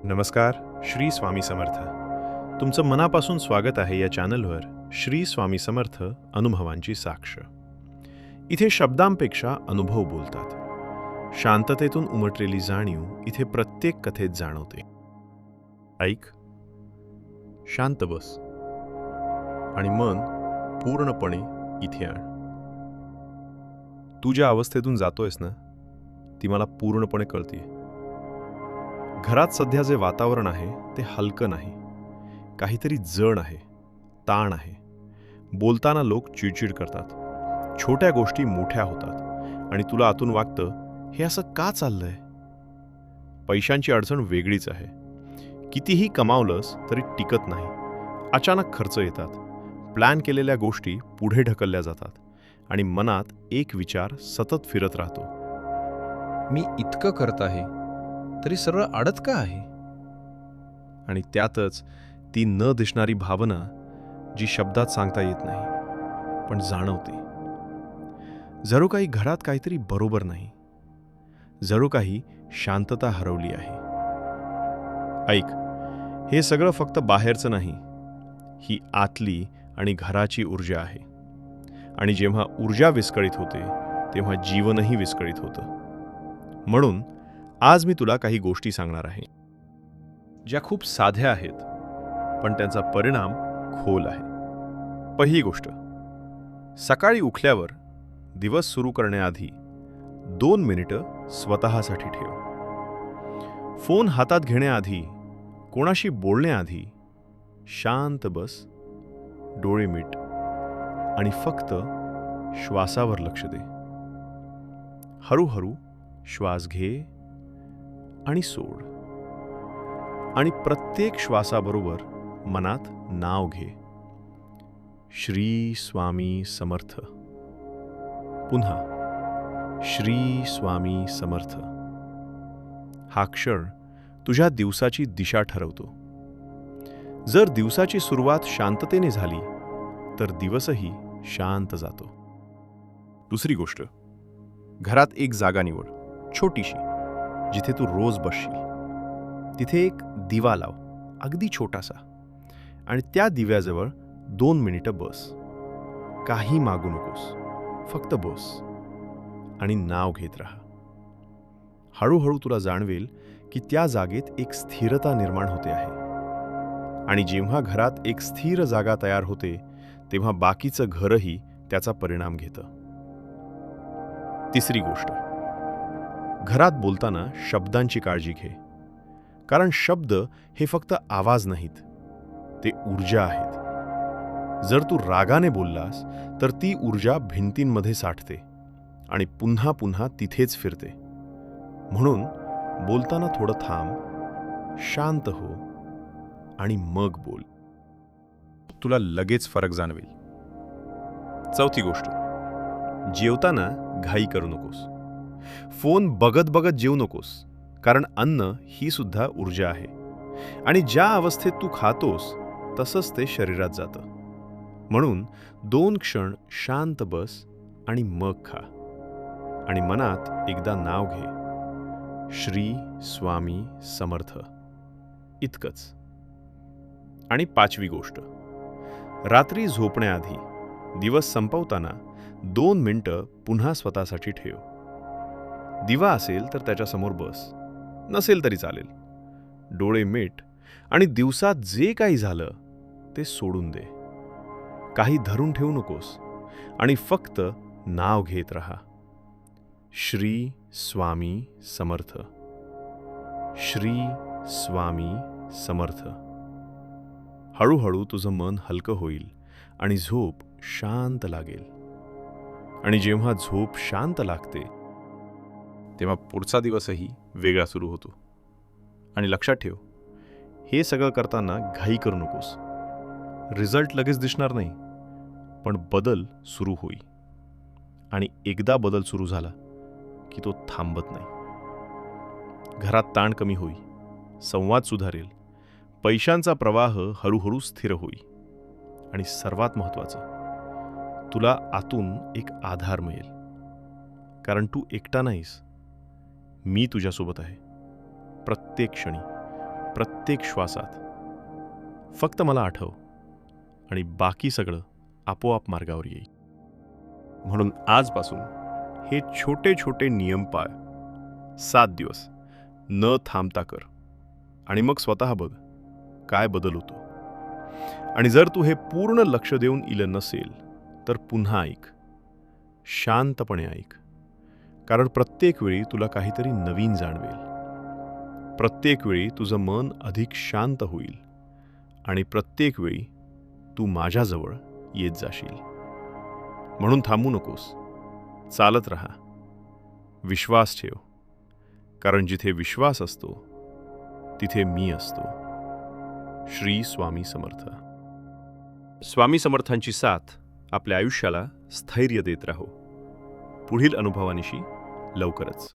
नमस्कार. श्री स्वामी समर्थ. तुमचं मनापासून स्वागत आहे या चॅनलवर श्री स्वामी समर्थ अनुभवांची साक्ष. इथे शब्दांपेक्षा अनुभव बोलतात. शांततेतून उमटलेली जाणीव इथे प्रत्येक कथेत जाणवते. ऐक, शांत बस आणि मन पूर्णपणे इथे आण. तू ज्या अवस्थेतून जातोयस ना, ती मला पूर्णपणे कळतीये. घरात सध्या जे वातावरण आहे ते हलकं नाही. काहीतरी जड आहे, ताण आहे. बोलताना लोक चिडचिड करतात. छोट्या गोष्टी मोठ्या होतात आणि तुला आतून वाटतं, हे असं का चाललंय? पैशांची अडचण वेगळीच आहे. कितीही कमावलंस तरी टिकत नाही. अचानक खर्च येतात. प्लॅन केलेल्या गोष्टी पुढे ढकलल्या जातात आणि मनात एक विचार सतत फिरत राहतो. मी इतकं करत आहे तरी सरळ अडत का आहे? आणि त्यातच ती न दिसणारी भावना, जी शब्दात सांगता येत नाही पण जाणवते. जणू काही घरात काहीतरी बरोबर नाही. जणू काही शांतता हरवली आहे. ऐक, हे सगळं फक्त बाहेरचं नाही. ही आतली आणि घराची ऊर्जा आहे. आणि जेव्हा ऊर्जा विस्कळीत होते तेव्हा जीवनही विस्कळीत होतं. म्हणून आज मी तुला काही गोष्टी सांगणार आहे, ज्या खूप साध्या आहेत पण त्यांचा परिणाम खोल आहे. पहिली गोष्ट, सकाळी उठल्यावर दिवस सुरू करण्याआधी 2 मिनिटं स्वतःसाठी ठेव. फोन हातात घेण्याआधी, कोणाशी बोलण्याआधी शांत बस, डोळे मिट आणि फक्त श्वासावर लक्ष दे. हळूहळू श्वास घे आणि सोड. आणि प्रत्येक श्वासाबरोबर मनात नाव घे, श्री स्वामी समर्थ. पुन्हा श्री स्वामी समर्थ. हा क्षण तुझ्या दिवसाची दिशा ठरवतो. जर दिवसाची सुरुवात शांततेने झाली तर दिवसही शांत जातो. दुसरी गोष्ट, घरात एक जागा निवड, छोटीशी, जिथे तू रोज बसशील. तिथे एक दिवा लाव, अगदी छोटासा, आणि त्या दिव्याजवळ 2 मिनिटं बस. काही मागू नकोस, फक्त बस आणि नाव घेत राहा. हळूहळू तुला जाणवेल की त्या जागेत एक स्थिरता निर्माण होते आहे. आणि जेव्हा घरात एक स्थिर जागा तयार होते तेव्हा बाकीचं घरही त्याचा परिणाम घेतं. तिसरी गोष्ट, घरात बोलताना शब्दांची काळजी घे. कारण शब्द हे फक्त आवाज नाहीत, ते ऊर्जा आहेत. जर तू रागाने बोललास तर ती ऊर्जा भिंतींमध्ये साठते आणि पुन्हा पुन्हा तिथेच फिरते. म्हणून बोलताना थोडं थांब, शांत हो आणि मग बोल. तुला लगेच फरक जाणवेल. चौथी गोष्ट, जेवताना घाई करू नकोस. फोन बघत बघत जेवू नकोस, कारण अन्न ही सुद्धा ऊर्जा आहे. आणि ज्या अवस्थेत तू खातोस तसंच ते शरीरात जातं. म्हणून 2 क्षण शांत बस आणि मग खा. आणि मनात एकदा नाव घे, श्री स्वामी समर्थ. इतकंच. आणि 5वी गोष्ट, रात्री झोपण्याआधी, दिवस संपवताना 2 मिनिटं पुन्हा स्वतःसाठी ठेव. दिवा असेल तर त्याच्यासमोर बस, नसेल तरी चालेल. डोळे मिट आणि दिवसात जे काही झालं ते सोडून दे. काही धरून ठेवू नकोस आणि फक्त नाव घेत राहा, श्री स्वामी समर्थ, श्री स्वामी समर्थ. हळूहळू तुझं मन हलकं होईल आणि झोप शांत लागेल. आणि जेव्हा झोप शांत लागते तेव्हा पुढचा दिवसही वेगळा सुरू होतो. आणि लक्षात ठेव, हे सगळं करताना घाई करू नकोस. रिझल्ट लगेच दिसणार नाही, पण बदल सुरू होईल. आणि एकदा बदल सुरू झाला की तो थांबत नाही. घरात ताण कमी होईल, संवाद सुधारेल, पैशांचा प्रवाह हळूहळू स्थिर होईल. आणि सर्वात महत्त्वाचं, तुला आतून एक आधार मिळेल. कारण तू एकटा नाहीस. मी तुझ्यासोबत आहे, प्रत्येक क्षणी, प्रत्येक श्वासात. फक्त मला आठव आणि बाकी सगळं आपोआप मार्गावर येईल. म्हणून आजपासून हे छोटे छोटे नियम पाळ. 7 दिवस न थांबता कर आणि मग स्वतः बघ काय बदल होतो. आणि जर तू हे पूर्ण लक्ष देऊन इलं नसेल तर पुन्हा ऐक, शांतपणे ऐक. कारण प्रत्येक वेळी तुला काहीतरी नवीन जाणवेल. प्रत्येक वेळी तुझं मन अधिक शांत होईल आणि प्रत्येक वेळी तू माझ्याजवळ येत जाशील. म्हणून थांबू नकोस, चालत राहा, विश्वास ठेव. कारण जिथे विश्वास असतो तिथे मी असतो. श्री स्वामी समर्थ. स्वामी समर्थांची साथ आपल्या आयुष्याला स्थैर्य देत राहो. पुढील अनुभवानिशी लवकरच.